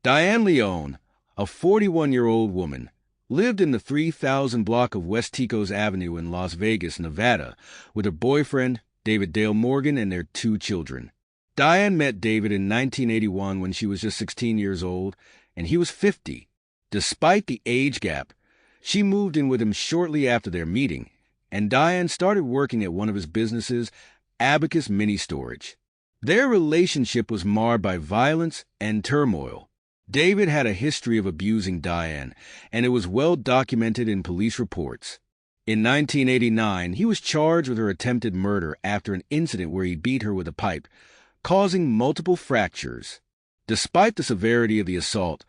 Diane Leon, a 41-year-old woman, lived in the 3000 block of West Ticos Avenue in Las Vegas, Nevada, with her boyfriend, David Dale Morgan, and their 2 children. Diane met David in 1981 when she was just 16 years old, and he was 50. Despite the age gap, she moved in with him shortly after their meeting, and Diane started working at one of his businesses, Abacus Mini Storage. Their relationship was marred by violence and turmoil. David had a history of abusing Diane, and it was well documented in police reports. In 1989, he was charged with her attempted murder after an incident where he beat her with a pipe, causing multiple fractures. Despite the severity of the assault,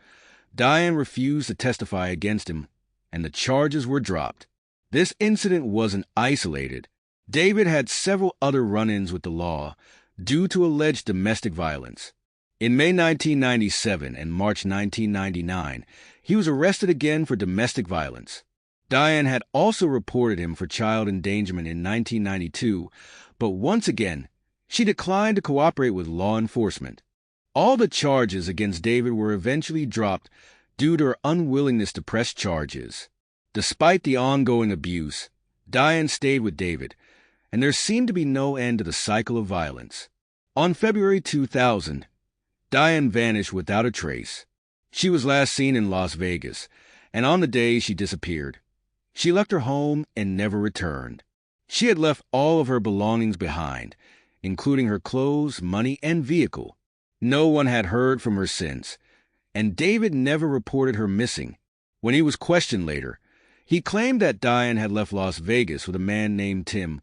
Diane refused to testify against him, and the charges were dropped. This incident wasn't isolated. David had several other run-ins with the law due to alleged domestic violence. In May 1997 and March 1999, he was arrested again for domestic violence. Diane had also reported him for child endangerment in 1992, but once again, she declined to cooperate with law enforcement. All the charges against David were eventually dropped due to her unwillingness to press charges. Despite the ongoing abuse, Diane stayed with David, and there seemed to be no end to the cycle of violence. On February 2000, Diane vanished without a trace. She was last seen in Las Vegas, and on the day she disappeared, she left her home and never returned. She had left all of her belongings behind, including her clothes, money, and vehicle. No one had heard from her since, and David never reported her missing. When he was questioned later, he claimed that Diane had left Las Vegas with a man named Tim,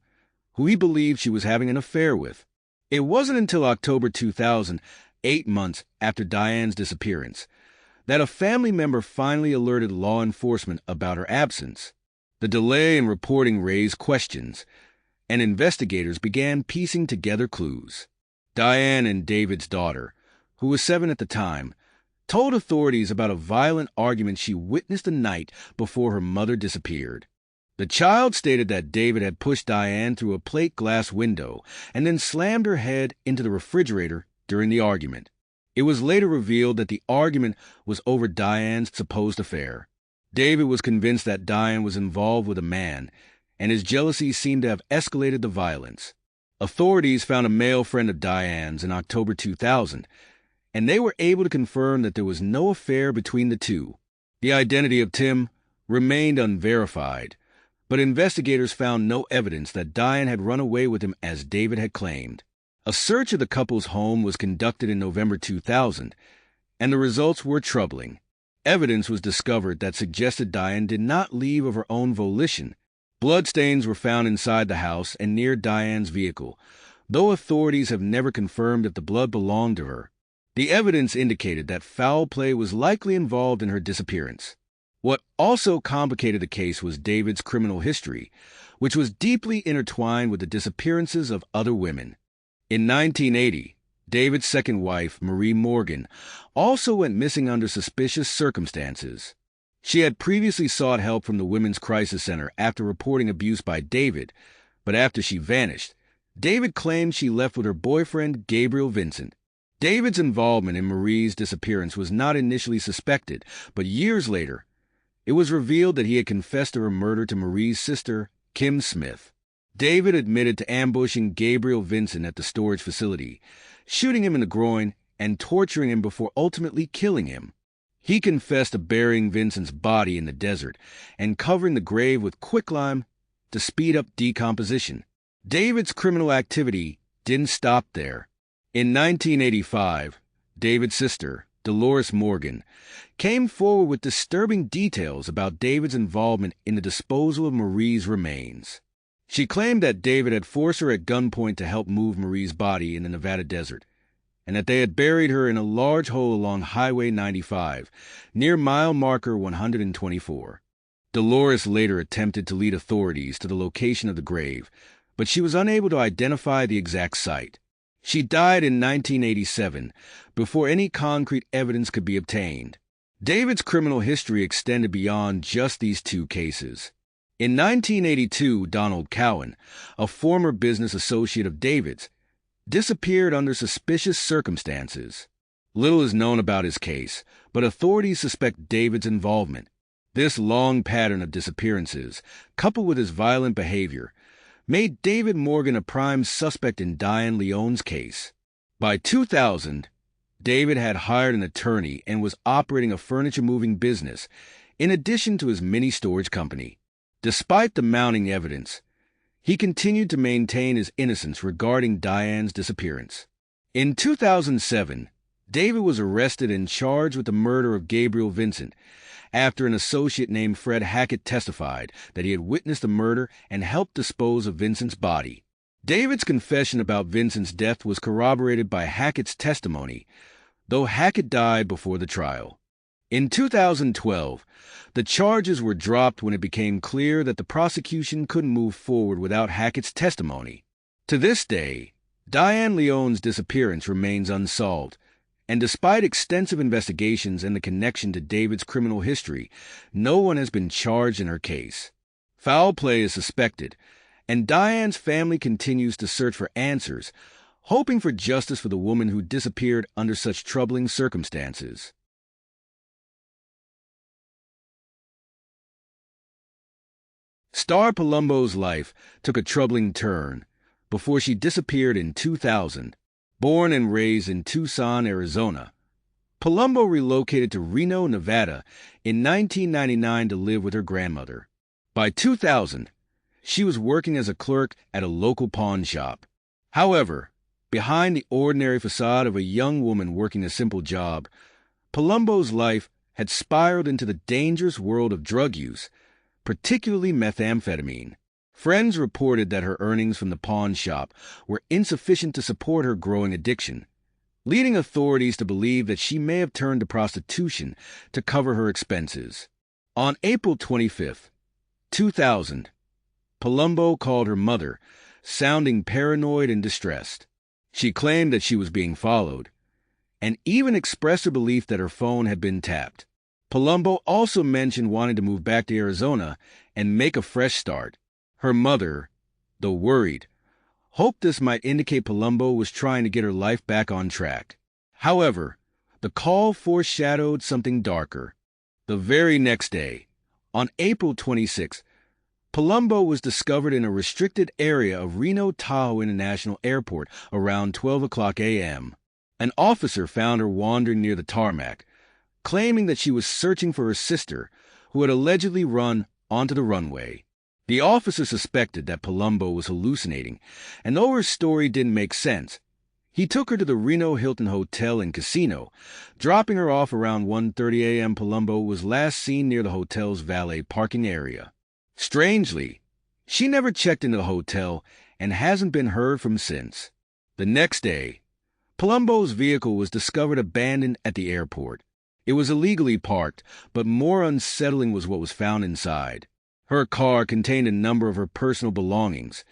who he believed she was having an affair with. It wasn't until October 2000, 8 months after Diane's disappearance, that a family member finally alerted law enforcement about her absence. The delay in reporting raised questions, and investigators began piecing together clues. Diane and David's daughter, who was 7 at the time, told authorities about a violent argument she witnessed the night before her mother disappeared. The child stated that David had pushed Diane through a plate glass window and then slammed her head into the refrigerator during the argument. It was later revealed that the argument was over Diane's supposed affair. David was convinced that Diane was involved with a man, and his jealousy seemed to have escalated the violence. Authorities found a male friend of Diane's in October 2000, and they were able to confirm that there was no affair between the two. The identity of Tim remained unverified, but investigators found no evidence that Diane had run away with him as David had claimed. A search of the couple's home was conducted in November 2000, and the results were troubling. Evidence was discovered that suggested Diane did not leave of her own volition. Bloodstains were found inside the house and near Diane's vehicle, though authorities have never confirmed if the blood belonged to her. The evidence indicated that foul play was likely involved in her disappearance. What also complicated the case was David's criminal history, which was deeply intertwined with the disappearances of other women. In 1980, David's second wife, Marie Morgan, also went missing under suspicious circumstances. She had previously sought help from the Women's Crisis Center after reporting abuse by David, but after she vanished, David claimed she left with her boyfriend, Gabriel Vincent. David's involvement in Marie's disappearance was not initially suspected, but years later, it was revealed that he had confessed to her murder to Marie's sister, Kim Smith. David admitted to ambushing Gabriel Vincent at the storage facility, shooting him in the groin, and torturing him before ultimately killing him. He confessed to burying Vincent's body in the desert and covering the grave with quicklime to speed up decomposition. David's criminal activity didn't stop there. In 1985, David's sister, Dolores Morgan, came forward with disturbing details about David's involvement in the disposal of Marie's remains. She claimed that David had forced her at gunpoint to help move Marie's body in the Nevada desert, and that they had buried her in a large hole along Highway 95, near mile marker 124. Dolores later attempted to lead authorities to the location of the grave, but she was unable to identify the exact site. She died in 1987, before any concrete evidence could be obtained. David's criminal history extended beyond just these 2 cases. In 1982, Donald Cowan, a former business associate of David's, disappeared under suspicious circumstances. Little is known about his case, but authorities suspect David's involvement. This long pattern of disappearances, coupled with his violent behavior, made David Morgan a prime suspect in Diane Leon's case. By 2000, David had hired an attorney and was operating a furniture-moving business, in addition to his mini-storage company. Despite the mounting evidence, he continued to maintain his innocence regarding Diane's disappearance. In 2007, David was arrested and charged with the murder of Gabriel Vincent after an associate named Fred Hackett testified that he had witnessed the murder and helped dispose of Vincent's body. David's confession about Vincent's death was corroborated by Hackett's testimony, though Hackett died before the trial. In 2012, the charges were dropped when it became clear that the prosecution couldn't move forward without Hackett's testimony. To this day, Diane Leon's disappearance remains unsolved, and despite extensive investigations and the connection to David's criminal history, no one has been charged in her case. Foul play is suspected, and Diane's family continues to search for answers, hoping for justice for the woman who disappeared under such troubling circumstances. Star Palumbo's life took a troubling turn before she disappeared in 2000. Born and raised in Tucson, Arizona, Palumbo relocated to Reno, Nevada in 1999 to live with her grandmother. By 2000, she was working as a clerk at a local pawn shop. However, behind the ordinary facade of a young woman working a simple job, Palumbo's life had spiraled into the dangerous world of drug use, particularly methamphetamine. Friends reported that her earnings from the pawn shop were insufficient to support her growing addiction, leading authorities to believe that she may have turned to prostitution to cover her expenses. On April 25, 2000, Palumbo called her mother, sounding paranoid and distressed. She claimed that she was being followed, and even expressed her belief that her phone had been tapped. Palumbo also mentioned wanting to move back to Arizona and make a fresh start. Her mother, though worried, hoped this might indicate Palumbo was trying to get her life back on track. However, the call foreshadowed something darker. The very next day, on April 26, Palumbo was discovered in a restricted area of Reno Tahoe International Airport around 12 o'clock a.m. An officer found her wandering near the tarmac, claiming that she was searching for her sister, who had allegedly run onto the runway. The officer suspected that Palumbo was hallucinating, and though her story didn't make sense, he took her to the Reno Hilton Hotel and Casino, dropping her off around 1:30 a.m. Palumbo was last seen near the hotel's valet parking area. Strangely, she never checked into the hotel and hasn't been heard from since. The next day, Palumbo's vehicle was discovered abandoned at the airport. It was illegally parked, but more unsettling was what was found inside. Her car contained a number of her personal belongings,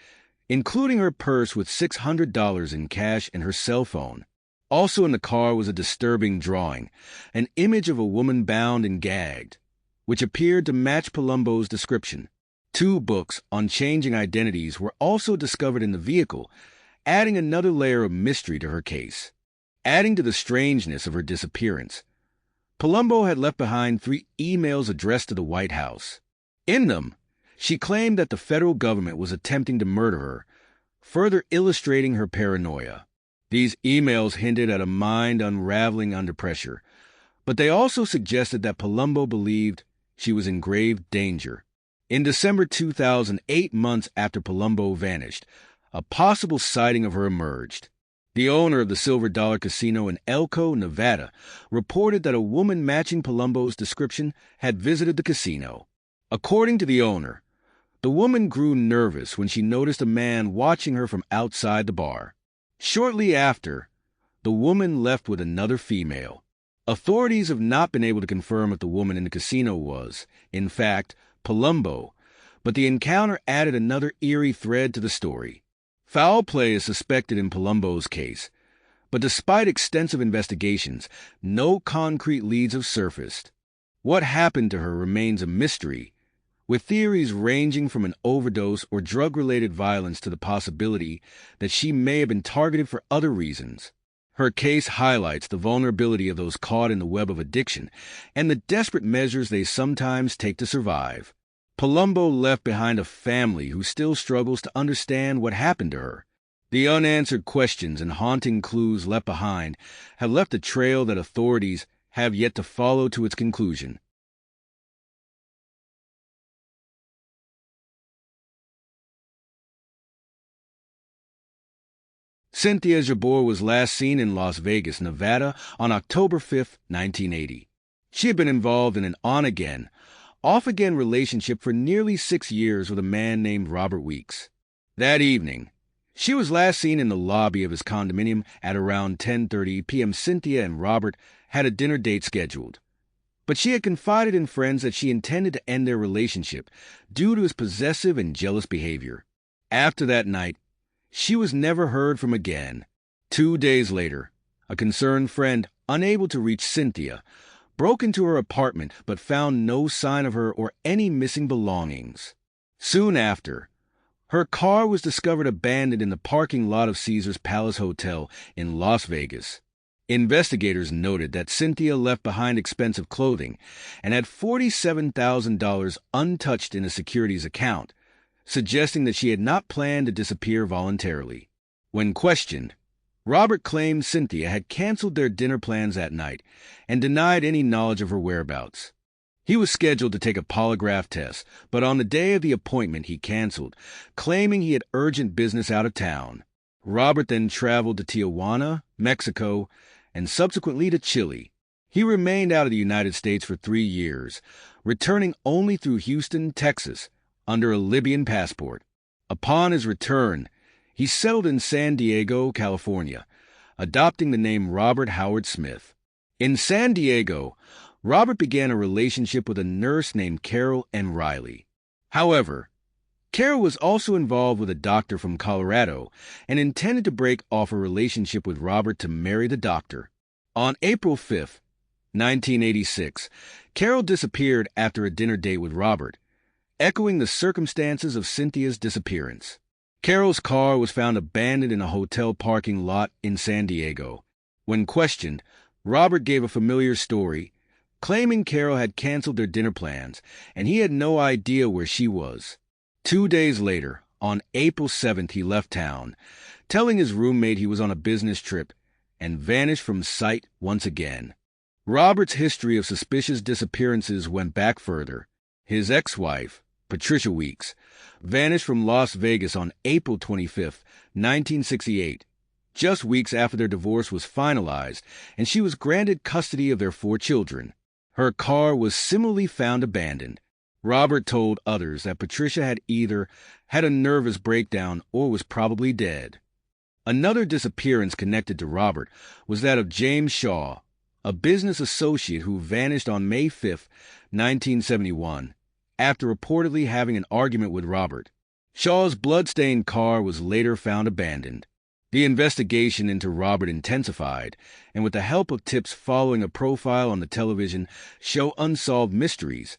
including her purse with $600 in cash and her cell phone. Also in the car was a disturbing drawing, an image of a woman bound and gagged, which appeared to match Palumbo's description. 2 books on changing identities were also discovered in the vehicle, adding another layer of mystery to her case. Adding to the strangeness of her disappearance, Palumbo had left behind 3 emails addressed to the White House. In them, she claimed that the federal government was attempting to murder her, further illustrating her paranoia. These emails hinted at a mind unraveling under pressure, but they also suggested that Palumbo believed she was in grave danger. In December 2000, 8 months after Palumbo vanished, a possible sighting of her emerged. The owner of the Silver Dollar Casino in Elko, Nevada, reported that a woman matching Palumbo's description had visited the casino. According to the owner, the woman grew nervous when she noticed a man watching her from outside the bar. Shortly after, the woman left with another female. Authorities have not been able to confirm if the woman in the casino was, in fact, Palumbo, but the encounter added another eerie thread to the story. Foul play is suspected in Palumbo's case, but despite extensive investigations, no concrete leads have surfaced. What happened to her remains a mystery, with theories ranging from an overdose or drug-related violence to the possibility that she may have been targeted for other reasons. Her case highlights the vulnerability of those caught in the web of addiction and the desperate measures they sometimes take to survive. Palumbo left behind a family who still struggles to understand what happened to her. The unanswered questions and haunting clues left behind have left a trail that authorities have yet to follow to its conclusion. Cynthia Jabour was last seen in Las Vegas, Nevada on October 5, 1980. She had been involved in an on-again, off-again relationship for nearly 6 years with a man named Robert Weeks. That evening, she was last seen in the lobby of his condominium at around 10:30 p.m. Cynthia and Robert had a dinner date scheduled, but she had confided in friends that she intended to end their relationship due to his possessive and jealous behavior. After that night, she was never heard from again. 2 days later, a concerned friend, unable to reach Cynthia, broke into her apartment but found no sign of her or any missing belongings. Soon after, her car was discovered abandoned in the parking lot of Caesar's Palace Hotel in Las Vegas. Investigators noted that Cynthia left behind expensive clothing and had $47,000 untouched in a securities account, suggesting that she had not planned to disappear voluntarily. When questioned, Robert claimed Cynthia had canceled their dinner plans that night and denied any knowledge of her whereabouts. He was scheduled to take a polygraph test, but on the day of the appointment he canceled, claiming he had urgent business out of town. Robert then traveled to Tijuana, Mexico, and subsequently to Chile. He remained out of the United States for 3 years, returning only through Houston, Texas, under a Libyan passport. Upon his return, he settled in San Diego, California, adopting the name Robert Howard Smith. In San Diego, Robert began a relationship with a nurse named Carol and Riley. However, Kerr was also involved with a doctor from Colorado and intended to break off a relationship with Robert to marry the doctor. On April 5, 1986, Carol disappeared after a dinner date with Robert, echoing the circumstances of Cynthia's disappearance. Carol's car was found abandoned in a hotel parking lot in San Diego. When questioned, Robert gave a familiar story, claiming Carol had canceled their dinner plans and he had no idea where she was. 2 days later, on April 7th, he left town, telling his roommate he was on a business trip, and vanished from sight once again. Robert's history of suspicious disappearances went back further. His ex-wife, Patricia Weeks, vanished from Las Vegas on April 25, 1968, just weeks after their divorce was finalized and she was granted custody of their 4 children. Her car was similarly found abandoned. Robert told others that Patricia had either had a nervous breakdown or was probably dead. Another disappearance connected to Robert was that of James Shaw, a business associate who vanished on May 5, 1971, after reportedly having an argument with Robert. Shaw's blood-stained car was later found abandoned. The investigation into Robert intensified, and with the help of tips following a profile on the television show Unsolved Mysteries,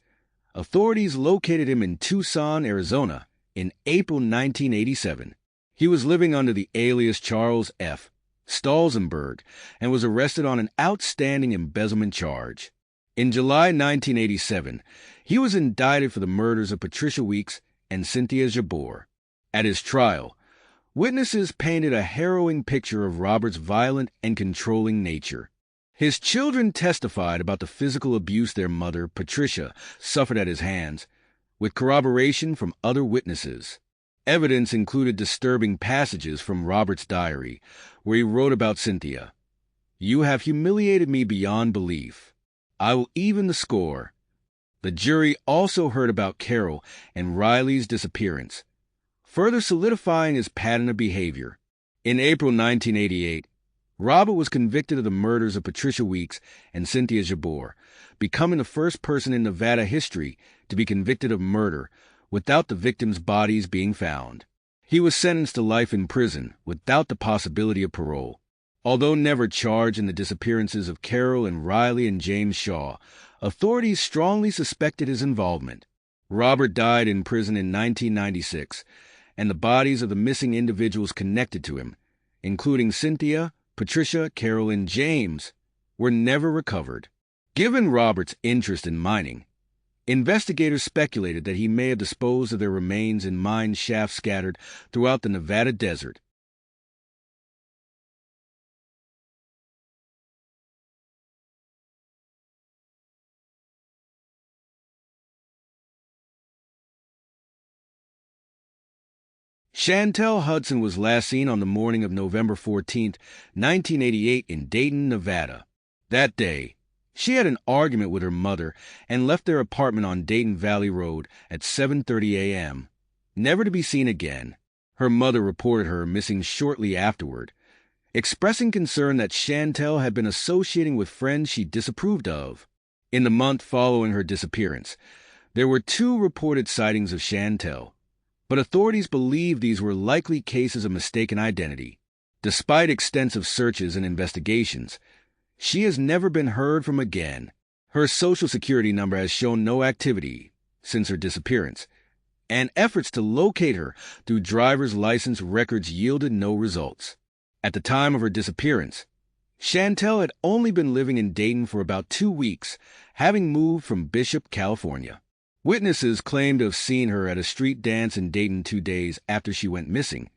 authorities located him in Tucson, Arizona, in April 1987. He was living under the alias Charles F. Stalzenberg and was arrested on an outstanding embezzlement charge. In July 1987, he was indicted for the murders of Patricia Weeks and Cynthia Jabour. At his trial, witnesses painted a harrowing picture of Robert's violent and controlling nature. His children testified about the physical abuse their mother, Patricia, suffered at his hands, with corroboration from other witnesses. Evidence included disturbing passages from Robert's diary, where he wrote about Cynthia. "You have humiliated me beyond belief. I will even the score." The jury also heard about Carol and Riley's disappearance, further solidifying his pattern of behavior. In April 1988, Robert was convicted of the murders of Patricia Weeks and Cynthia Jabour, becoming the first person in Nevada history to be convicted of murder without the victims' bodies being found. He was sentenced to life in prison without the possibility of parole. Although never charged in the disappearances of Carol and Riley and James Shaw, authorities strongly suspected his involvement. Robert died in prison in 1996, and the bodies of the missing individuals connected to him, including Cynthia, Patricia, Carol, and James, were never recovered. Given Robert's interest in mining, investigators speculated that he may have disposed of their remains in mine shafts scattered throughout the Nevada desert. Shantel Hudson was last seen on the morning of November 14, 1988 in Dayton, Nevada. That day, she had an argument with her mother and left their apartment on Dayton Valley Road at 7:30 a.m., never to be seen again. Her mother reported her missing shortly afterward, expressing concern that Shantel had been associating with friends she disapproved of. In the month following her disappearance, there were 2 reported sightings of Shantel, but authorities believe these were likely cases of mistaken identity. Despite extensive searches and investigations, she has never been heard from again. Her Social Security number has shown no activity since her disappearance, and efforts to locate her through driver's license records yielded no results. At the time of her disappearance, Shantel had only been living in Dayton for about 2 weeks, having moved from Bishop, California. Witnesses claimed to have seen her at a street dance in Dayton 2 days after she went missing,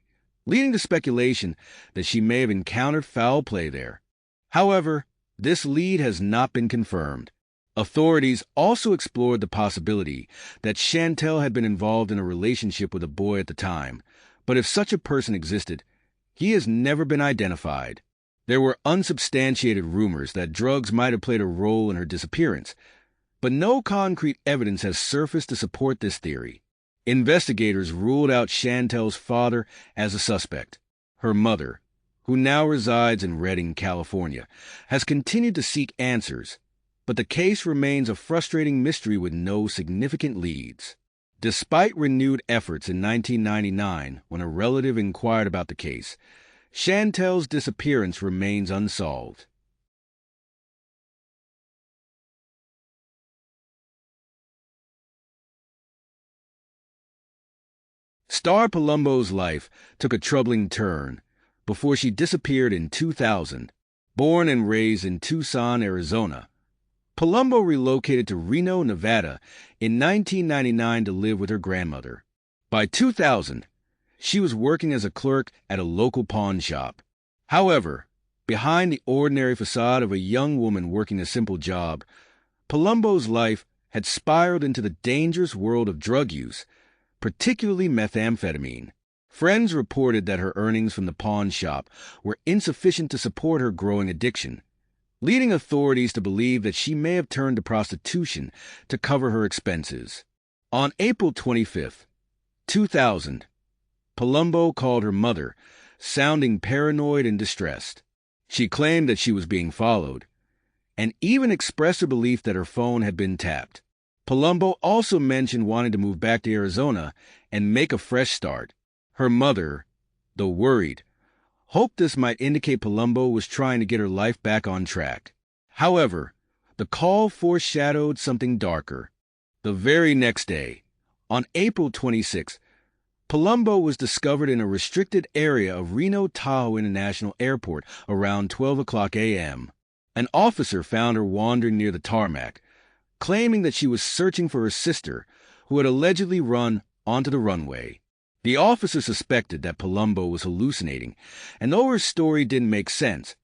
leading to speculation that she may have encountered foul play there. However, this lead has not been confirmed. Authorities also explored the possibility that Shantel had been involved in a relationship with a boy at the time, but if such a person existed, he has never been identified. There were unsubstantiated rumors that drugs might have played a role in her disappearance, but no concrete evidence has surfaced to support this theory. Investigators ruled out Shantel's father as a suspect. Her mother, who now resides in Redding, California, has continued to seek answers, but the case remains a frustrating mystery with no significant leads. Despite renewed efforts in 1999, when a relative inquired about the case, Shantel's disappearance remains unsolved. Star Palumbo's life took a troubling turn before she disappeared in 2000. Born and raised in Tucson, Arizona, Palumbo relocated to Reno, Nevada in 1999 to live with her grandmother. By 2000, she was working as a clerk at a local pawn shop. However, behind the ordinary facade of a young woman working a simple job, Palumbo's life had spiraled into the dangerous world of drug use, particularly methamphetamine. Friends reported that her earnings from the pawn shop were insufficient to support her growing addiction, leading authorities to believe that she may have turned to prostitution to cover her expenses. On April 25, 2000, Palumbo called her mother, sounding paranoid and distressed. She claimed that she was being followed, and even expressed her belief that her phone had been tapped. Palumbo also mentioned wanting to move back to Arizona and make a fresh start. Her mother, though worried, hoped this might indicate Palumbo was trying to get her life back on track. However, the call foreshadowed something darker. The very next day, on April 26, Palumbo was discovered in a restricted area of Reno Tahoe International Airport around 12 o'clock a.m. An officer found her wandering near the tarmac, claiming that she was searching for her sister, who had allegedly run onto the runway. The officer suspected that Palumbo was hallucinating, and though her story didn't make sense,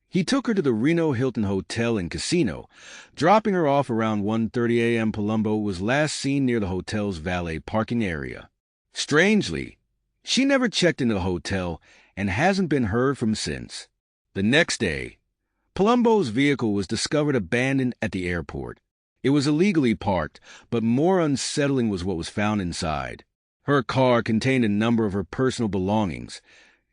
he took her to the Reno Hilton Hotel and Casino. Dropping her off around 1:30 a.m., Palumbo was last seen near the hotel's valet parking area. Strangely, she never checked into the hotel and hasn't been heard from since. The next day, Palumbo's vehicle was discovered abandoned at the airport. It was illegally parked, but more unsettling was what was found inside. Her car contained a number of her personal belongings,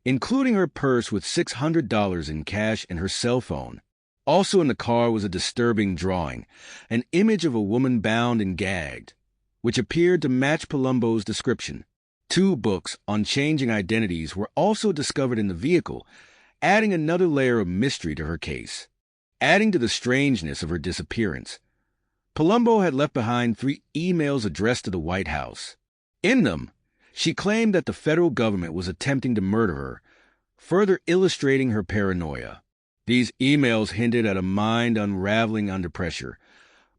including her purse with $600 in cash and her cell phone. Also in the car was a disturbing drawing, an image of a woman bound and gagged, which appeared to match Palumbo's description. 2 books on changing identities were also discovered in the vehicle, adding another layer of mystery to her case. Adding to the strangeness of her disappearance, Palumbo had left behind 3 emails addressed to the White House. In them, she claimed that the federal government was attempting to murder her, further illustrating her paranoia. These emails hinted at a mind unraveling under pressure,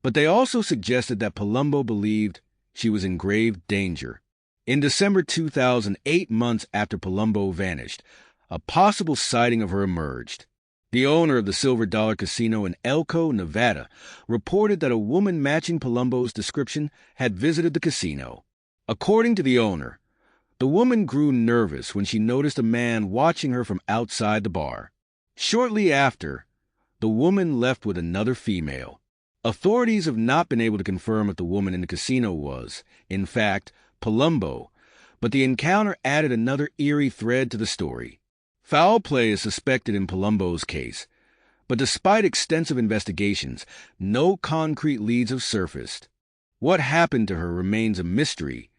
but they also suggested that Palumbo believed she was in grave danger. In December 2008, months after Palumbo vanished, a possible sighting of her emerged. The owner of the Silver Dollar Casino in Elko, Nevada, reported that a woman matching Palumbo's description had visited the casino. According to the owner, the woman grew nervous when she noticed a man watching her from outside the bar. Shortly after, the woman left with another female. Authorities have not been able to confirm if the woman in the casino was, in fact, Palumbo, but the encounter added another eerie thread to the story. Foul play is suspected in Palumbo's case, but despite extensive investigations, no concrete leads have surfaced. What happened to her remains a mystery,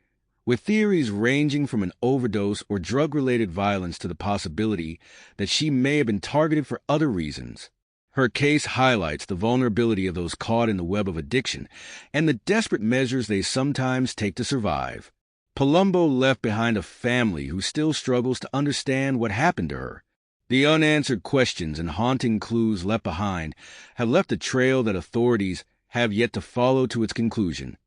with theories ranging from an overdose or drug-related violence to the possibility that she may have been targeted for other reasons. Her case highlights the vulnerability of those caught in the web of addiction and the desperate measures they sometimes take to survive. Palumbo left behind a family who still struggles to understand what happened to her. The unanswered questions and haunting clues left behind have left a trail that authorities have yet to follow to its conclusion.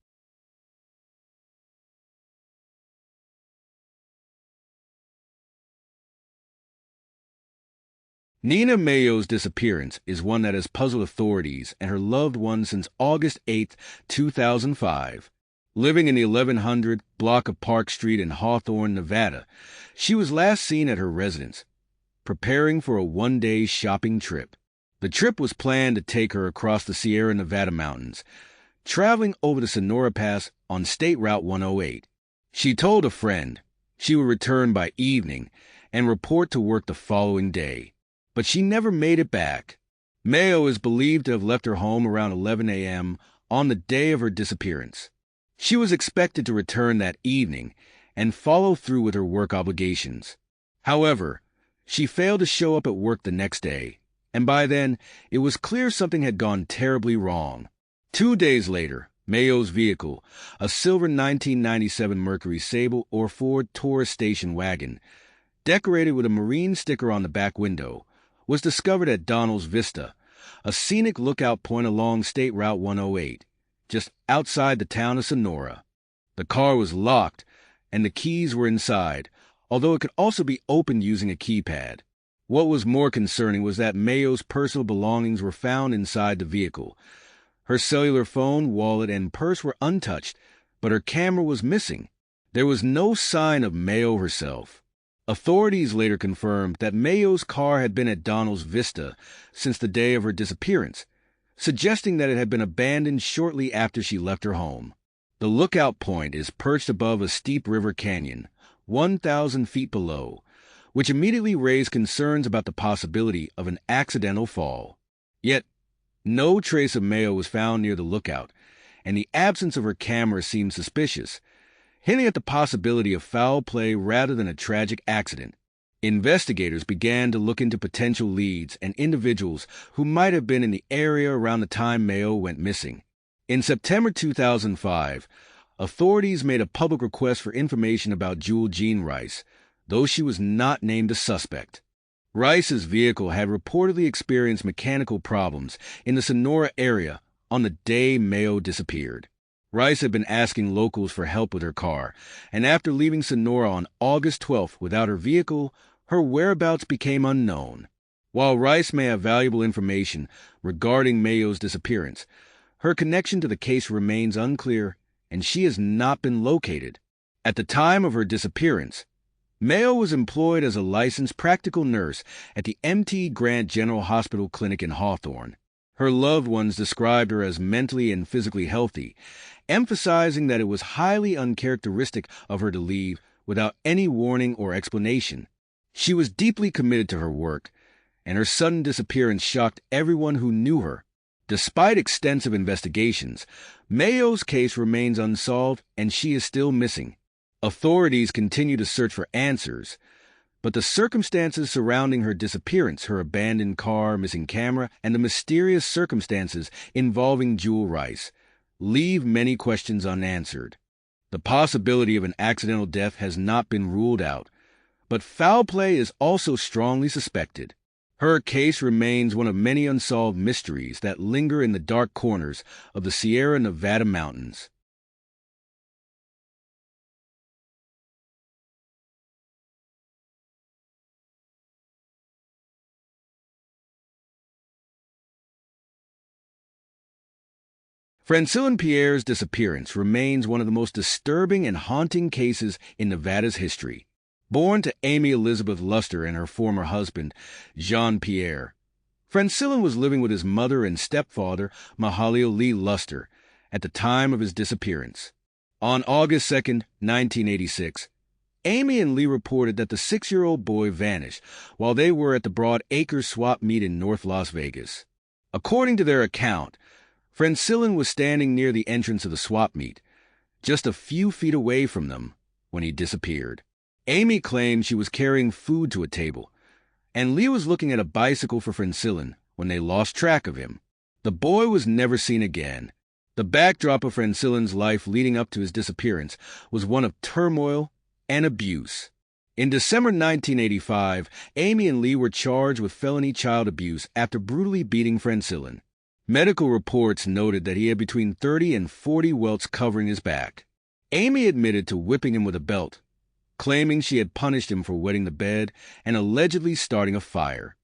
Nina Mayo's disappearance is one that has puzzled authorities and her loved ones since August 8, 2005. Living in the 1100 block of Park Street in Hawthorne, Nevada, she was last seen at her residence, preparing for a one-day shopping trip. The trip was planned to take her across the Sierra Nevada mountains, traveling over the Sonora Pass on State Route 108. She told a friend she would return by evening and report to work the following day, but she never made it back. Mayo is believed to have left her home around 11 a.m. on the day of her disappearance. She was expected to return that evening and follow through with her work obligations. However, she failed to show up at work the next day, and by then it was clear something had gone terribly wrong. 2 days later, Mayo's vehicle, a silver 1997 Mercury Sable or Ford Taurus station wagon, decorated with a marine sticker on the back window, was discovered at Donald's Vista, a scenic lookout point along State Route 108. Just outside the town of Sonora. The car was locked, and the keys were inside, although it could also be opened using a keypad. What was more concerning was that Mayo's personal belongings were found inside the vehicle. Her cellular phone, wallet, and purse were untouched, but her camera was missing. There was no sign of Mayo herself. Authorities later confirmed that Mayo's car had been at Donald's Vista since the day of her disappearance, suggesting that it had been abandoned shortly after she left her home. The lookout point is perched above a steep river canyon, 1,000 feet below, which immediately raised concerns about the possibility of an accidental fall. Yet, no trace of Mayo was found near the lookout, and the absence of her camera seemed suspicious, hinting at the possibility of foul play rather than a tragic accident. Investigators began to look into potential leads and individuals who might have been in the area around the time Mayo went missing. In September 2005, authorities made a public request for information about Jewel Jean Rice, though she was not named a suspect. Rice's vehicle had reportedly experienced mechanical problems in the Sonora area on the day Mayo disappeared. Rice had been asking locals for help with her car, and after leaving Sonora on August 12th without her vehicle, her whereabouts became unknown. While Rice may have valuable information regarding Mayo's disappearance, her connection to the case remains unclear, and she has not been located. At the time of her disappearance, Mayo was employed as a licensed practical nurse at the M.T. Grant General Hospital Clinic in Hawthorne. Her loved ones described her as mentally and physically healthy, emphasizing that it was highly uncharacteristic of her to leave without any warning or explanation. She was deeply committed to her work, and her sudden disappearance shocked everyone who knew her. Despite extensive investigations, Mayo's case remains unsolved and she is still missing. Authorities continue to search for answers, but the circumstances surrounding her disappearance, her abandoned car, missing camera, and the mysterious circumstances involving Jewel Rice leave many questions unanswered. The possibility of an accidental death has not been ruled out, but foul play is also strongly suspected. Her case remains one of many unsolved mysteries that linger in the dark corners of the Sierra Nevada mountains. Francillon Pierre's disappearance remains one of the most disturbing and haunting cases in Nevada's history. Born to Amy Elizabeth Luster and her former husband, Jean Pierre, Francillon was living with his mother and stepfather, Mahalio Lee Luster, at the time of his disappearance. On August 2, 1986, Amy and Lee reported that the 6-year-old boy vanished while they were at the Broad Acres swap meet in North Las Vegas. According to their account, Francillon was standing near the entrance of the swap meet, just a few feet away from them, when he disappeared. Amy claimed she was carrying food to a table, and Lee was looking at a bicycle for Francillon when they lost track of him. The boy was never seen again. The backdrop of Francillon's life leading up to his disappearance was one of turmoil and abuse. In December 1985, Amy and Lee were charged with felony child abuse after brutally beating Francillon. Medical reports noted that he had between 30 and 40 welts covering his back. Amy admitted to whipping him with a belt, claiming she had punished him for wetting the bed and allegedly starting a fire.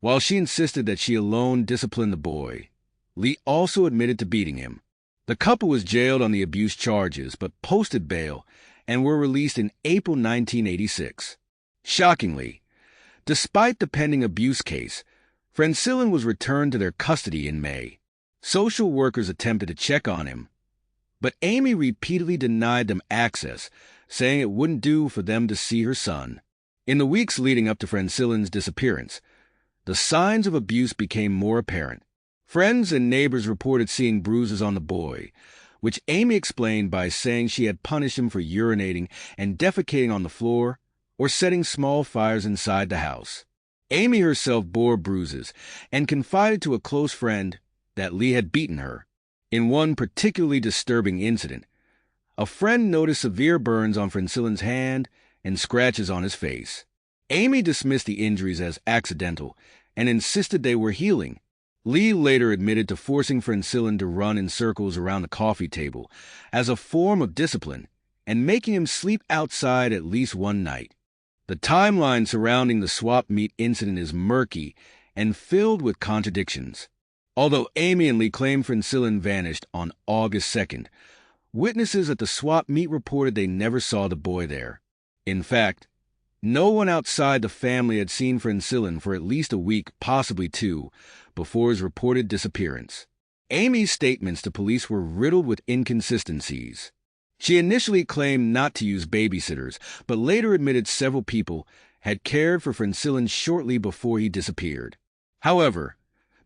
While she insisted that she alone disciplined the boy, Lee also admitted to beating him. The couple was jailed on the abuse charges but posted bail and were released in April 1986. Shockingly, despite the pending abuse case, Francillon was returned to their custody in May. Social workers attempted to check on him, but Amy repeatedly denied them access, saying it wouldn't do for them to see her son. In the weeks leading up to Francillon's disappearance, the signs of abuse became more apparent. Friends and neighbors reported seeing bruises on the boy, which Amy explained by saying she had punished him for urinating and defecating on the floor or setting small fires inside the house. Amy herself bore bruises and confided to a close friend that Lee had beaten her. In one particularly disturbing incident, a friend noticed severe burns on Francillon's hand and scratches on his face. Amy dismissed the injuries as accidental and insisted they were healing. Lee later admitted to forcing Francillon to run in circles around the coffee table as a form of discipline and making him sleep outside at least one night. The timeline surrounding the swap meet incident is murky and filled with contradictions. Although Amy and Lee claim Francillon vanished on August 2nd, witnesses at the swap meet reported they never saw the boy there. In fact, no one outside the family had seen Francillon for at least a week, possibly 2, before his reported disappearance. Amy's statements to police were riddled with inconsistencies. She initially claimed not to use babysitters, but later admitted several people had cared for Francillon shortly before he disappeared. However,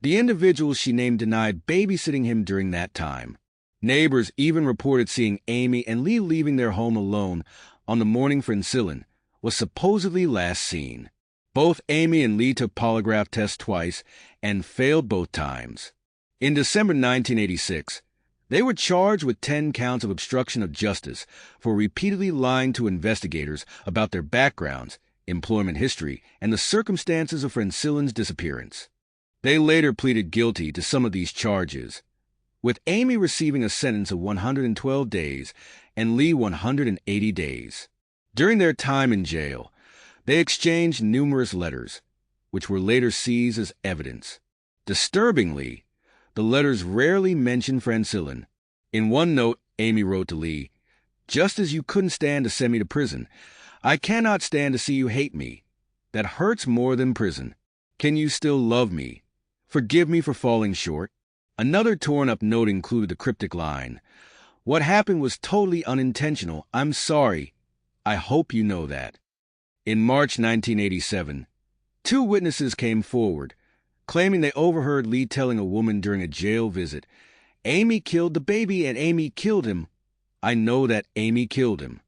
the individuals she named denied babysitting him during that time. Neighbors even reported seeing Amy and Lee leaving their home alone on the morning Francillon was supposedly last seen. Both Amy and Lee took polygraph tests twice and failed both times. In December 1986, they were charged with 10 counts of obstruction of justice for repeatedly lying to investigators about their backgrounds, employment history, and the circumstances of Francillon's disappearance. They later pleaded guilty to some of these charges, with Amy receiving a sentence of 112 days and Lee 180 days. During their time in jail, they exchanged numerous letters, which were later seized as evidence. Disturbingly, the letters rarely mentioned Francillon. In one note, Amy wrote to Lee, "Just as you couldn't stand to send me to prison, I cannot stand to see you hate me. That hurts more than prison. Can you still love me? Forgive me for falling short." Another torn-up note included the cryptic line, "What happened was totally unintentional. I'm sorry. I hope you know that." In March 1987, 2 witnesses came forward, claiming they overheard Lee telling a woman during a jail visit, "Amy killed the baby and Amy killed him. I know that Amy killed him."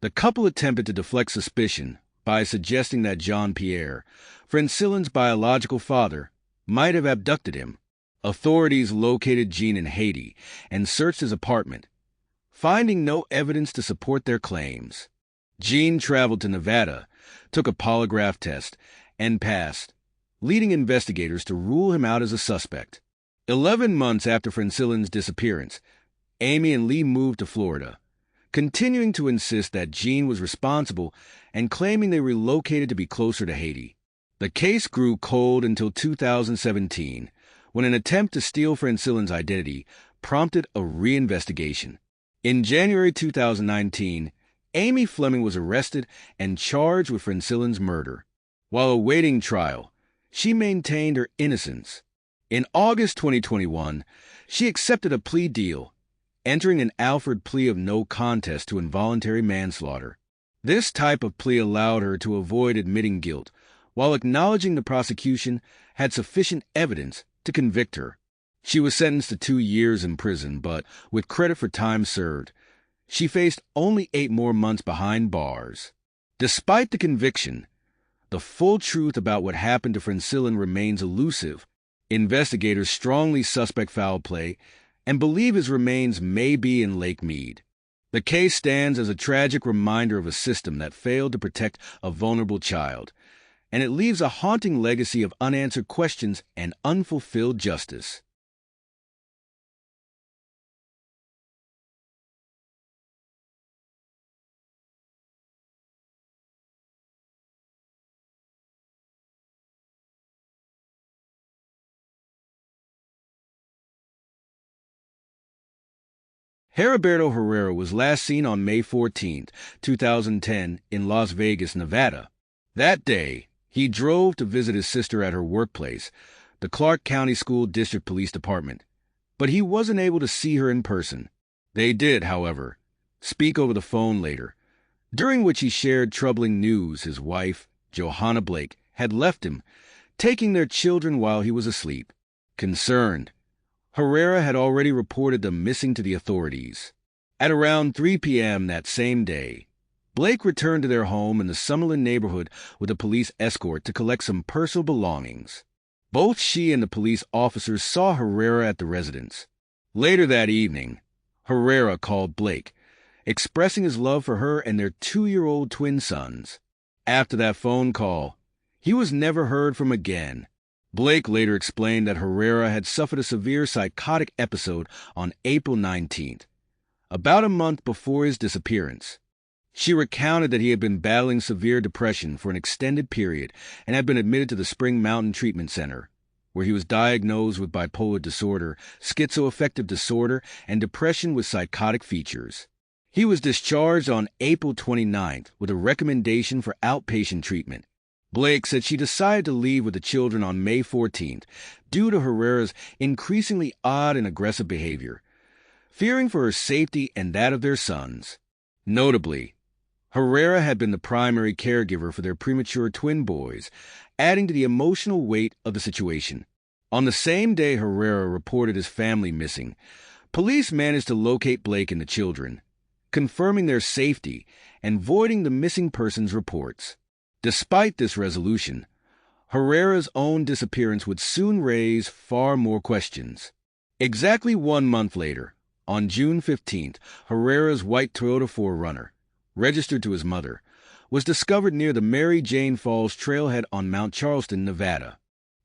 The couple attempted to deflect suspicion by suggesting that Jean Pierre, Francillon's biological father, might have abducted him. Authorities located Jean in Haiti and searched his apartment, finding no evidence to support their claims. Jean traveled to Nevada took a polygraph test, and passed, leading investigators to rule him out as a suspect. 11 months after Francillon's disappearance, Amy and Lee moved to Florida, continuing to insist that Jean was responsible and claiming they relocated to be closer to Haiti. The case grew cold until 2017, when an attempt to steal Francillon's identity prompted a reinvestigation. In January 2019, Amy Fleming was arrested and charged with Francillon's murder. While awaiting trial, she maintained her innocence. In August 2021, she accepted a plea deal, entering an Alford plea of no contest to involuntary manslaughter. This type of plea allowed her to avoid admitting guilt, while acknowledging the prosecution had sufficient evidence to convict her. She was sentenced to 2 years in prison, but with credit for time served, she faced only 8 more months behind bars. Despite the conviction, the full truth about what happened to Francillon remains elusive. Investigators strongly suspect foul play and believe his remains may be in Lake Mead. The case stands as a tragic reminder of a system that failed to protect a vulnerable child, and it leaves a haunting legacy of unanswered questions and unfulfilled justice. Herriberto Herrera was last seen on May 14, 2010, in Las Vegas, Nevada. That day, he drove to visit his sister at her workplace, the Clark County School District Police Department, but he wasn't able to see her in person. They did, however, speak over the phone later, during which he shared troubling news his wife, Johanna Blake, had left him, taking their children while he was asleep. Concerned, Herrera had already reported them missing to the authorities. At around 3 p.m. that same day, Blake returned to their home in the Summerlin neighborhood with a police escort to collect some personal belongings. Both she and the police officers saw Herrera at the residence. Later that evening, Herrera called Blake, expressing his love for her and their 2-year-old twin sons. After that phone call, he was never heard from again. Blake later explained that Herrera had suffered a severe psychotic episode on April 19th, about a month before his disappearance. She recounted that he had been battling severe depression for an extended period and had been admitted to the Spring Mountain Treatment Center, where he was diagnosed with bipolar disorder, schizoaffective disorder, and depression with psychotic features. He was discharged on April 29th with a recommendation for outpatient treatment. Blake said she decided to leave with the children on May 14th due to Herrera's increasingly odd and aggressive behavior, fearing for her safety and that of their sons. Notably, Herrera had been the primary caregiver for their premature twin boys, adding to the emotional weight of the situation. On the same day Herrera reported his family missing, police managed to locate Blake and the children, confirming their safety and voiding the missing persons reports. Despite this resolution, Herrera's own disappearance would soon raise far more questions. Exactly 1 month later, on June 15th, Herrera's white Toyota 4Runner, registered to his mother, was discovered near the Mary Jane Falls trailhead on Mount Charleston, Nevada.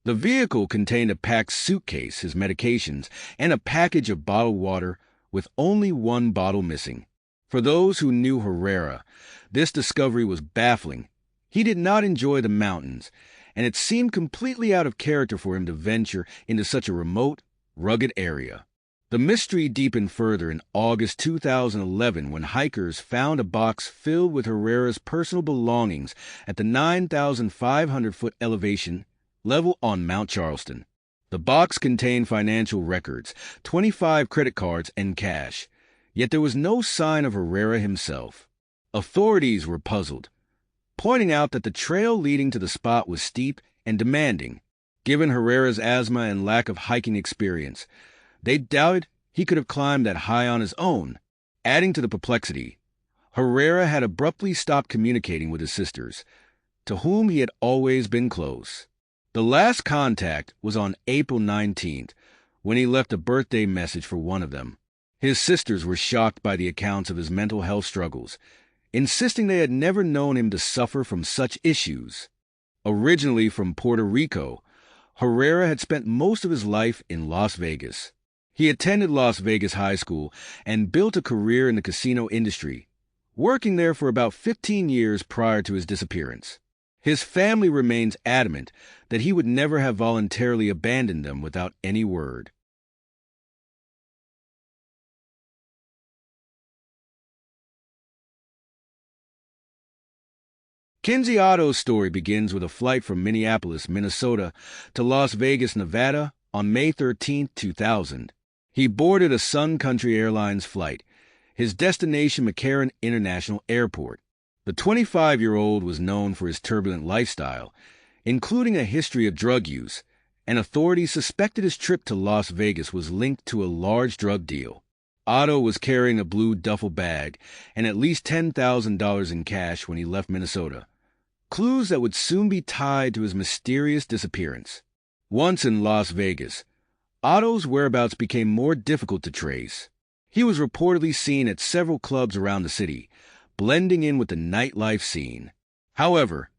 The vehicle contained a packed suitcase, his medications, and a package of bottled water with only 1 bottle missing. For those who knew Herrera, this discovery was baffling. He did not enjoy the mountains, and it seemed completely out of character for him to venture into such a remote, rugged area. The mystery deepened further in August 2011 when hikers found a box filled with Herrera's personal belongings at the 9,500-foot elevation level on Mount Charleston. The box contained financial records, 25 credit cards, and cash, yet there was no sign of Herrera himself. Authorities were puzzled, pointing out that the trail leading to the spot was steep and demanding. Given Herrera's asthma and lack of hiking experience, they doubted he could have climbed that high on his own. Adding to the perplexity, Herrera had abruptly stopped communicating with his sisters, to whom he had always been close. The last contact was on April 19th, when he left a birthday message for one of them. His sisters were shocked by the accounts of his mental health struggles, insisting they had never known him to suffer from such issues. Originally from Puerto Rico, Herrera had spent most of his life in Las Vegas. He attended Las Vegas High School and built a career in the casino industry, working there for about 15 years prior to his disappearance. His family remains adamant that he would never have voluntarily abandoned them without any word. Kinsey Otto's story begins with a flight from Minneapolis, Minnesota to Las Vegas, Nevada on May 13, 2000. He boarded a Sun Country Airlines flight, his destination McCarran International Airport. The 25-year-old was known for his turbulent lifestyle, including a history of drug use, and authorities suspected his trip to Las Vegas was linked to a large drug deal. Otto was carrying a blue duffel bag and at least $10,000 in cash when he left Minnesota, clues that would soon be tied to his mysterious disappearance. Once in Las Vegas, Otto's whereabouts became more difficult to trace. He was reportedly seen at several clubs around the city, blending in with the nightlife scene. However,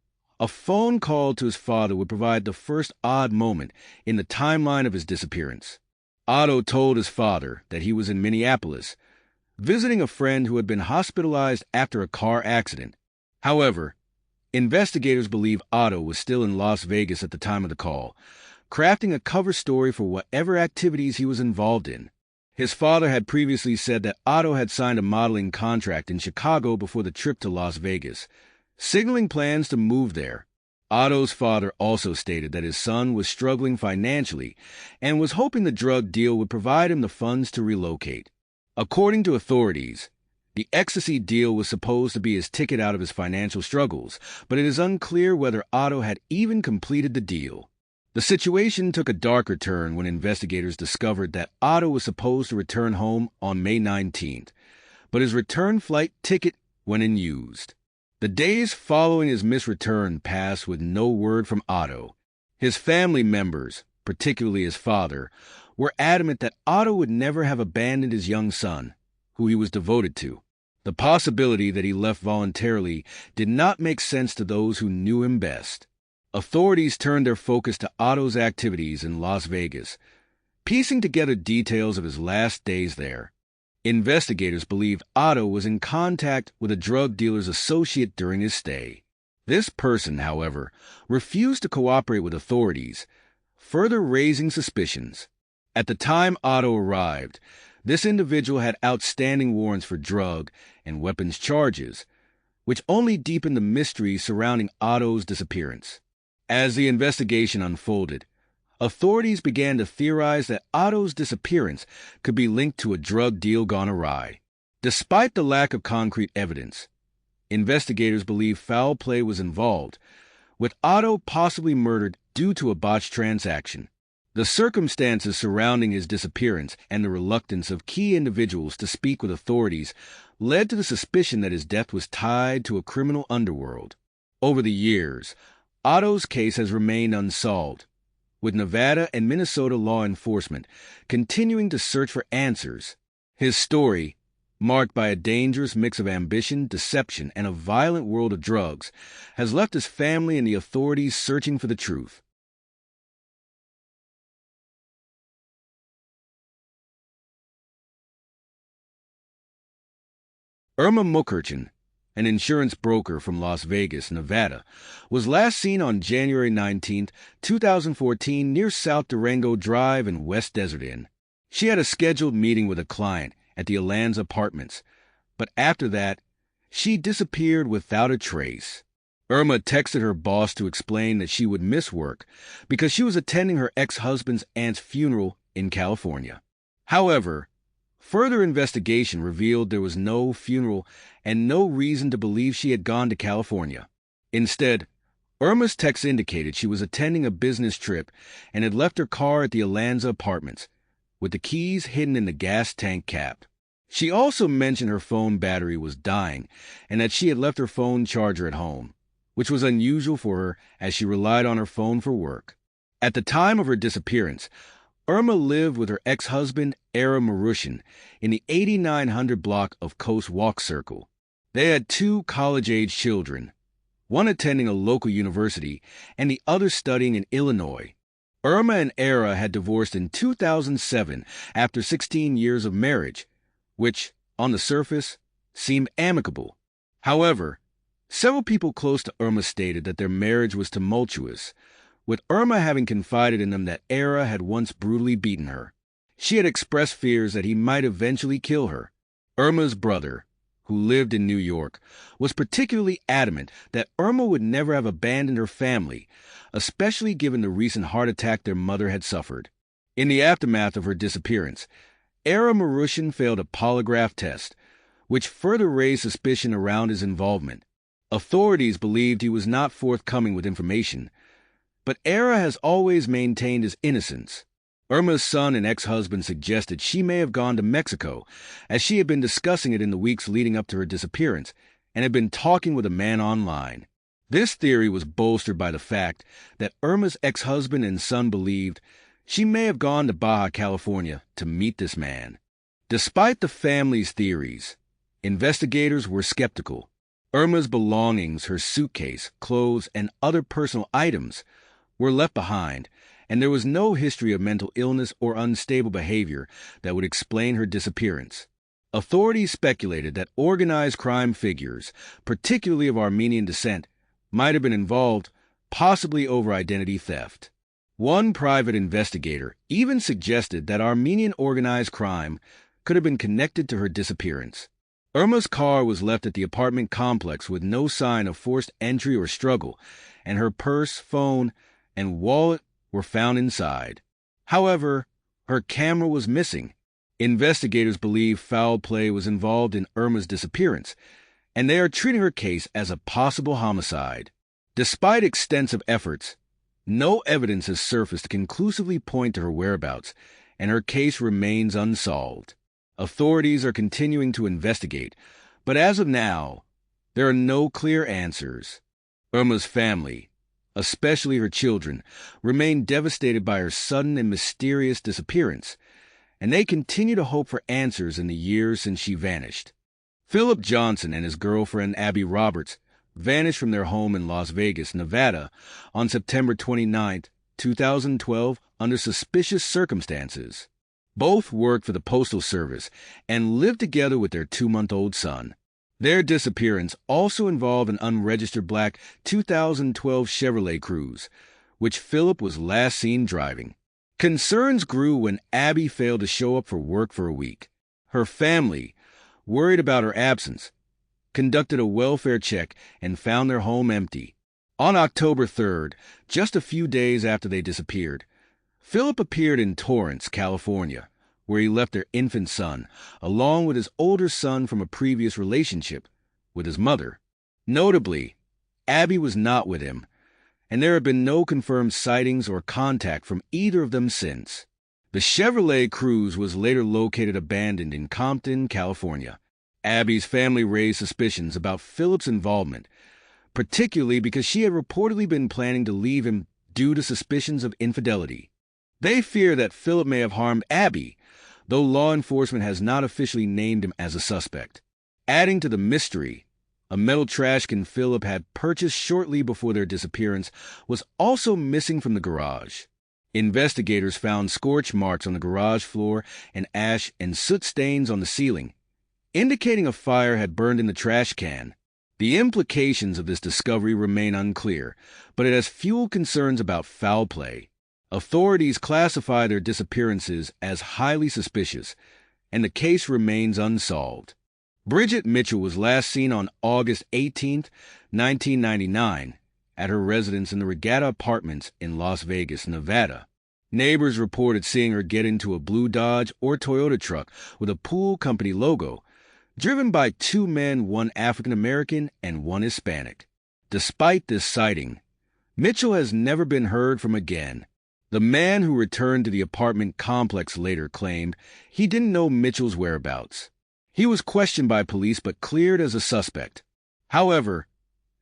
a phone call to his father would provide the first odd moment in the timeline of his disappearance. Otto told his father that he was in Minneapolis, visiting a friend who had been hospitalized after a car accident. However, investigators believe Otto was still in Las Vegas at the time of the call, crafting a cover story for whatever activities he was involved in. His father had previously said that Otto had signed a modeling contract in Chicago before the trip to Las Vegas, signaling plans to move there. Otto's father also stated that his son was struggling financially and was hoping the drug deal would provide him the funds to relocate. According to authorities, the ecstasy deal was supposed to be his ticket out of his financial struggles, but it is unclear whether Otto had even completed the deal. The situation took a darker turn when investigators discovered that Otto was supposed to return home on May 19th, but his return flight ticket went unused. The days following his misreturn passed with no word from Otto. His family members, particularly his father, were adamant that Otto would never have abandoned his young son, who he was devoted to. The possibility that he left voluntarily did not make sense to those who knew him best. Authorities turned their focus to Otto's activities in Las Vegas, piecing together details of his last days there. Investigators believe Otto was in contact with a drug dealer's associate during his stay. This person, however, refused to cooperate with authorities, further raising suspicions. At the time Otto arrived, this individual had outstanding warrants for drug and weapons charges, which only deepened the mystery surrounding Otto's disappearance. As the investigation unfolded, authorities began to theorize that Otto's disappearance could be linked to a drug deal gone awry. Despite the lack of concrete evidence, investigators believe foul play was involved, with Otto possibly murdered due to a botched transaction. The circumstances surrounding his disappearance and the reluctance of key individuals to speak with authorities led to the suspicion that his death was tied to a criminal underworld. Over the years, Otto's case has remained unsolved, with Nevada and Minnesota law enforcement continuing to search for answers. His story, marked by a dangerous mix of ambition, deception, and a violent world of drugs, has left his family and the authorities searching for the truth. Irma Mkrtchyan, an insurance broker from Las Vegas, Nevada, was last seen on January 19, 2014 near South Durango Drive in West Desert Inn. She had a scheduled meeting with a client at the Alonzo Apartments, but after that, she disappeared without a trace. Irma texted her boss to explain that she would miss work because she was attending her ex-husband's aunt's funeral in California. However, further investigation revealed there was no funeral and no reason to believe she had gone to California. Instead, Irma's text indicated she was attending a business trip and had left her car at the Alonzo Apartments, with the keys hidden in the gas tank cap. She also mentioned her phone battery was dying and that she had left her phone charger at home, which was unusual for her as she relied on her phone for work. At the time of her disappearance, Irma lived with her ex-husband, Irma Mkrtchyan, in the 8900 block of Coast Walk Circle. They had two college-age children, one attending a local university and the other studying in Illinois. Irma and Herrera had divorced in 2007 after 16 years of marriage, which, on the surface, seemed amicable. However, several people close to Irma stated that their marriage was tumultuous, with Irma having confided in them that Herrera had once brutally beaten her. She had expressed fears that he might eventually kill her. Irma's brother, who lived in New York, was particularly adamant that Irma would never have abandoned her family, especially given the recent heart attack their mother had suffered. In the aftermath of her disappearance, Irma Mkrtchyan failed a polygraph test, which further raised suspicion around his involvement. Authorities believed he was not forthcoming with information, but Herrera has always maintained his innocence. Irma's son and ex-husband suggested she may have gone to Mexico, as she had been discussing it in the weeks leading up to her disappearance and had been talking with a man online. This theory was bolstered by the fact that Irma's ex-husband and son believed she may have gone to Baja California to meet this man. Despite the family's theories, investigators were skeptical. Irma's belongings, her suitcase, clothes, and other personal items were left behind, and there was no history of mental illness or unstable behavior that would explain her disappearance. Authorities speculated that organized crime figures, particularly of Armenian descent, might have been involved, possibly over identity theft. One private investigator even suggested that Armenian organized crime could have been connected to her disappearance. Irma's car was left at the apartment complex with no sign of forced entry or struggle, and her purse, phone, and wallet were found inside. However, her camera was missing. Investigators believe foul play was involved in Irma's disappearance, and they are treating her case as a possible homicide. Despite extensive efforts, no evidence has surfaced to conclusively point to her whereabouts, and her case remains unsolved. Authorities are continuing to investigate, but as of now, there are no clear answers. Irma's family, especially her children, remain devastated by her sudden and mysterious disappearance, and they continue to hope for answers in the years since she vanished. Philip Johnson and his girlfriend Abby Roberts vanished from their home in Las Vegas, Nevada, on September 29, 2012, under suspicious circumstances. Both worked for the Postal Service and lived together with their 2-month-old son. Their disappearance also involved an unregistered black 2012 Chevrolet Cruze, which Philip was last seen driving. Concerns grew when Abby failed to show up for work for a week. Her family, worried about her absence, conducted a welfare check and found their home empty. On October 3rd, just a few days after they disappeared, Philip appeared in Torrance, California, where he left their infant son, along with his older son from a previous relationship with his mother. Notably, Abby was not with him, and there have been no confirmed sightings or contact from either of them since. The Chevrolet Cruze was later located abandoned in Compton, California. Abby's family raised suspicions about Philip's involvement, particularly because she had reportedly been planning to leave him due to suspicions of infidelity. They fear that Philip may have harmed Abby, though law enforcement has not officially named him as a suspect. Adding to the mystery, a metal trash can Philip had purchased shortly before their disappearance was also missing from the garage. Investigators found scorch marks on the garage floor and ash and soot stains on the ceiling, indicating a fire had burned in the trash can. The implications of this discovery remain unclear, but it has fueled concerns about foul play. Authorities classify their disappearances as highly suspicious, and the case remains unsolved. Bridget Mitchell was last seen on August 18, 1999, at her residence in the Regatta Apartments in Las Vegas, Nevada. Neighbors reported seeing her get into a blue Dodge or Toyota truck with a pool company logo, driven by 2 men, one African American and one Hispanic. Despite this sighting, Mitchell has never been heard from again. The man who returned to the apartment complex later claimed he didn't know Mitchell's whereabouts. He was questioned by police but cleared as a suspect. However,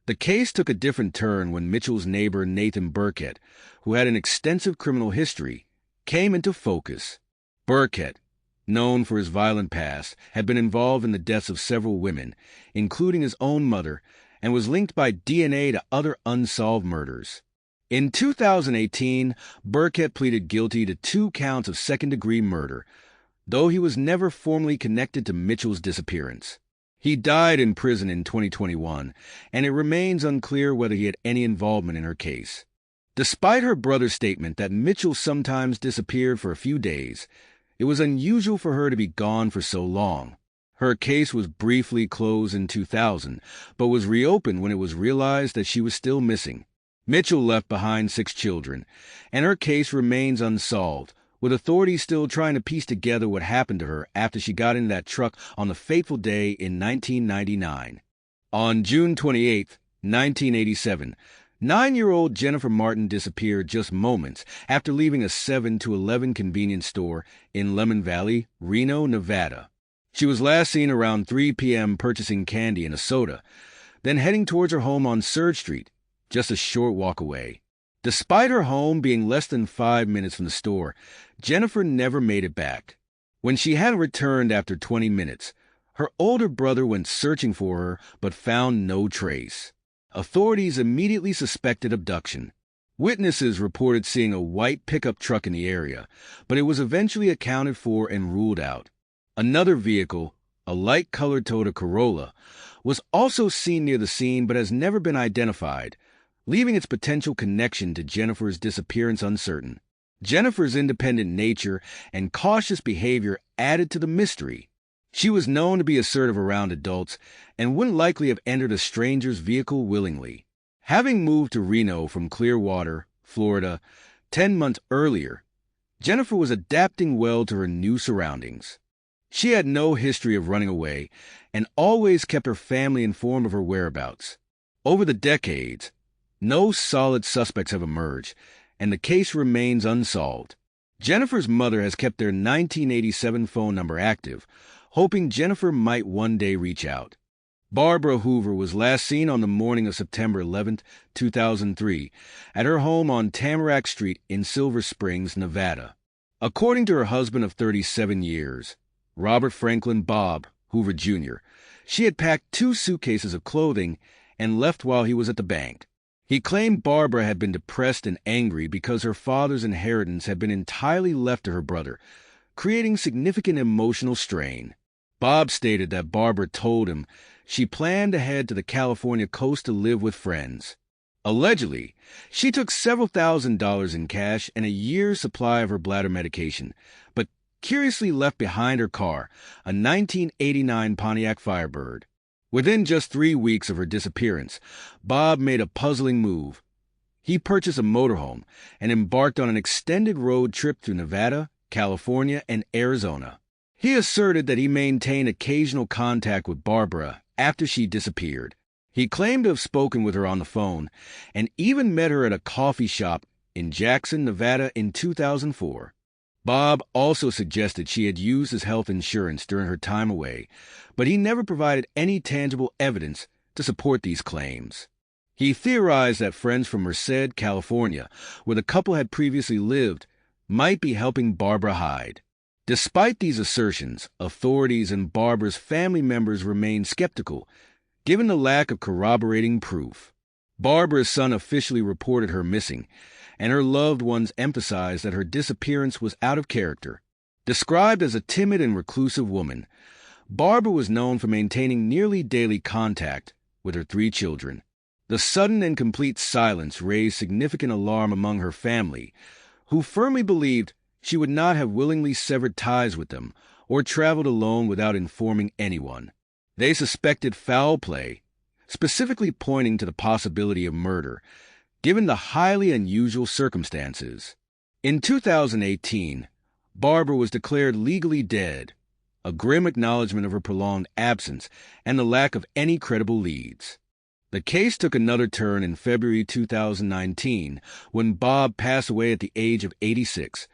the case took a different turn when Mitchell's neighbor Nathan Burkett, who had an extensive criminal history, came into focus. Burkett, known for his violent past, had been involved in the deaths of several women, including his own mother, and was linked by DNA to other unsolved murders. In 2018, Burkett pleaded guilty to 2 counts of second-degree murder, though he was never formally connected to Mitchell's disappearance. He died in prison in 2021, and it remains unclear whether he had any involvement in her case. Despite her brother's statement that Mitchell sometimes disappeared for a few days, it was unusual for her to be gone for so long. Her case was briefly closed in 2000, but was reopened when it was realized that she was still missing. Mitchell left behind 6 children, and her case remains unsolved, with authorities still trying to piece together what happened to her after she got in that truck on the fateful day in 1999. On June 28, 1987, 9-year-old Jennifer Martin disappeared just moments after leaving a 7-11 convenience store in Lemon Valley, Reno, Nevada. She was last seen around 3 p.m. purchasing candy and a soda, then heading towards her home on Surge Street, just a short walk away. Despite her home being less than 5 minutes from the store, Jennifer never made it back. When she hadn't returned after 20 minutes, her older brother went searching for her but found no trace. Authorities immediately suspected abduction. Witnesses reported seeing a white pickup truck in the area, but it was eventually accounted for and ruled out. Another vehicle, a light-colored Toyota Corolla, was also seen near the scene but has never been identified, leaving its potential connection to Jennifer's disappearance uncertain. Jennifer's independent nature and cautious behavior added to the mystery. She was known to be assertive around adults and wouldn't likely have entered a stranger's vehicle willingly. Having moved to Reno from Clearwater, Florida, 10 months earlier, Jennifer was adapting well to her new surroundings. She had no history of running away and always kept her family informed of her whereabouts. Over the decades, no solid suspects have emerged, and the case remains unsolved. Jennifer's mother has kept their 1987 phone number active, hoping Jennifer might one day reach out. Barbara Hoover was last seen on the morning of September 11, 2003, at her home on Tamarack Street in Silver Springs, Nevada. According to her husband of 37 years, Robert Franklin Bob Hoover Jr., she had packed 2 suitcases of clothing and left while he was at the bank. He claimed Barbara had been depressed and angry because her father's inheritance had been entirely left to her brother, creating significant emotional strain. Bob stated that Barbara told him she planned to head to the California coast to live with friends. Allegedly, she took several $1,000s in cash and a year's supply of her bladder medication, but curiously left behind her car, a 1989 Pontiac Firebird. Within just 3 weeks of her disappearance, Bob made a puzzling move. He purchased a motorhome and embarked on an extended road trip through Nevada, California, and Arizona. He asserted that he maintained occasional contact with Barbara after she disappeared. He claimed to have spoken with her on the phone and even met her at a coffee shop in Jackson, Nevada in 2004. Bob also suggested she had used his health insurance during her time away, but he never provided any tangible evidence to support these claims. He theorized that friends from Merced, California, where the couple had previously lived, might be helping Barbara hide. Despite these assertions, authorities and Barbara's family members remained skeptical, given the lack of corroborating proof. Barbara's son officially reported her missing, and her loved ones emphasized that her disappearance was out of character. Described as a timid and reclusive woman, Barbara was known for maintaining nearly daily contact with her 3 children. The sudden and complete silence raised significant alarm among her family, who firmly believed she would not have willingly severed ties with them or traveled alone without informing anyone. They suspected foul play, specifically pointing to the possibility of murder, given the highly unusual circumstances. In 2018, Barbara was declared legally dead, a grim acknowledgement of her prolonged absence and the lack of any credible leads. The case took another turn in February 2019 when Bob passed away at the age of 86,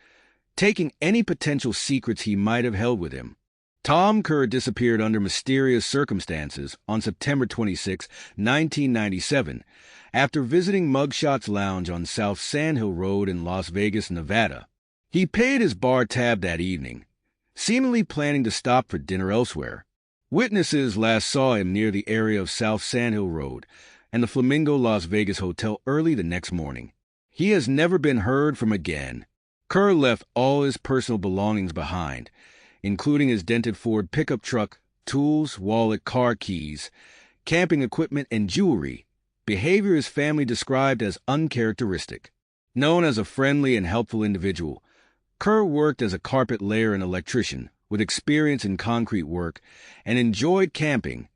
taking any potential secrets he might have held with him. Tom Kerr disappeared under mysterious circumstances on September 26, 1997, after visiting Mugshot's Lounge on South Sand Hill Road in Las Vegas, Nevada. He paid his bar tab that evening, seemingly planning to stop for dinner elsewhere. Witnesses last saw him near the area of South Sandhill Road and the Flamingo Las Vegas Hotel early the next morning. He has never been heard from again. Kerr left all his personal belongings behind, including his dented Ford pickup truck, tools, wallet, car keys, camping equipment, and jewelry, behavior his family described as uncharacteristic. Known as a friendly and helpful individual, Kerr worked as a carpet layer and electrician with experience in concrete work and enjoyed camping,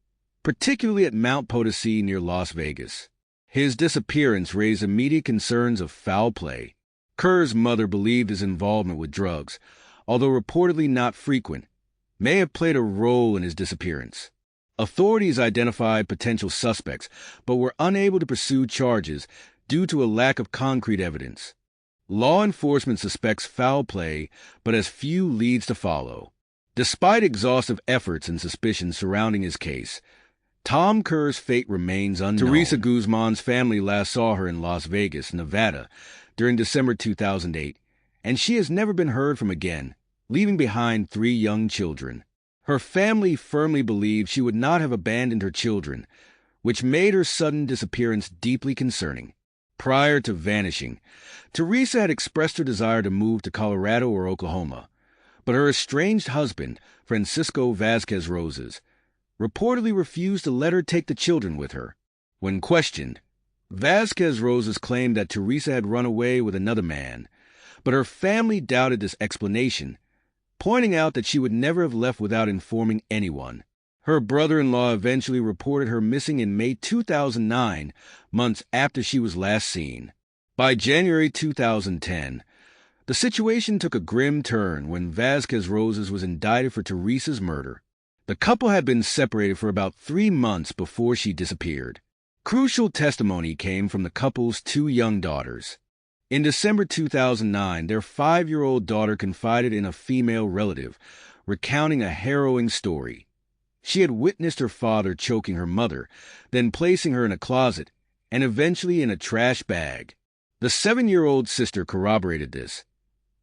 particularly at Mount Potosi near Las Vegas. His disappearance raised immediate concerns of foul play. Kerr's mother believed his involvement with drugs, although reportedly not frequent, may have played a role in his disappearance. Authorities identified potential suspects, but were unable to pursue charges due to a lack of concrete evidence. Law enforcement suspects foul play, but has few leads to follow. Despite exhaustive efforts and suspicions surrounding his case, Tom Kerr's fate remains unknown. Teresa Guzman's family last saw her in Las Vegas, Nevada, during December 2008, and she has never been heard from again, leaving behind 3 young children. Her family firmly believed she would not have abandoned her children, which made her sudden disappearance deeply concerning. Prior to vanishing, Teresa had expressed her desire to move to Colorado or Oklahoma, but her estranged husband, Francisco Vázquez Rosas, reportedly refused to let her take the children with her. When questioned, Vázquez Rosas claimed that Teresa had run away with another man, but her family doubted this explanation, pointing out that she would never have left without informing anyone. Her brother-in-law eventually reported her missing in May 2009, months after she was last seen. By January 2010, the situation took a grim turn when Vázquez Rosas was indicted for Teresa's murder. The couple had been separated for about 3 months before she disappeared. Crucial testimony came from the couple's 2 young daughters. In December 2009, their 5-year-old daughter confided in a female relative, recounting a harrowing story. She had witnessed her father choking her mother, then placing her in a closet, and eventually in a trash bag. The 7-year-old sister corroborated this,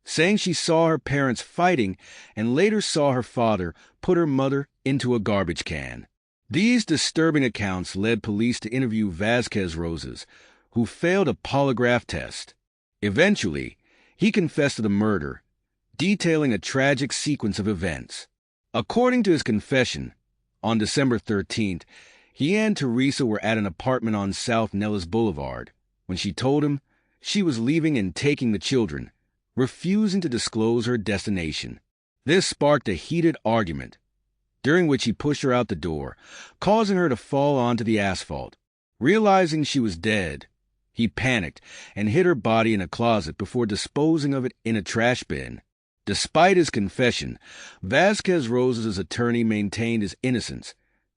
saying she saw her parents fighting and later saw her father put her mother into a garbage can. These disturbing accounts led police to interview Vázquez Rosas, who failed a polygraph test. Eventually, he confessed to the murder, detailing a tragic sequence of events. According to his confession, on December 13th, he and Teresa were at an apartment on South Nellis Boulevard when she told him she was leaving and taking the children, refusing to disclose her destination. This sparked a heated argument, during which he pushed her out the door, causing her to fall onto the asphalt. Realizing she was dead, he panicked and hid her body in a closet before disposing of it in a trash bin. Despite his confession, Vázquez Rosas' attorney maintained his innocence,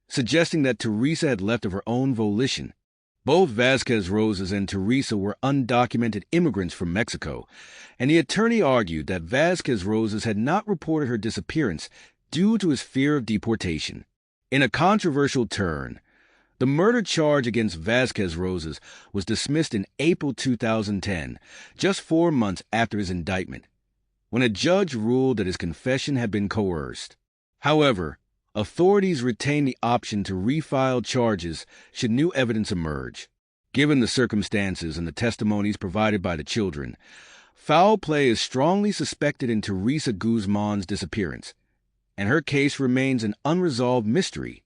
suggesting that Teresa had left of her own volition. Both Vázquez Rosas and Teresa were undocumented immigrants from Mexico, and the attorney argued that Vázquez Rosas had not reported her disappearance due to his fear of deportation. In a controversial turn, the murder charge against Vázquez Rosas was dismissed in April 2010, just 4 months after his indictment, when a judge ruled that his confession had been coerced. However, authorities retained the option to refile charges should new evidence emerge. Given the circumstances and the testimonies provided by the children, foul play is strongly suspected in Teresa Guzman's disappearance, and her case remains an unresolved mystery.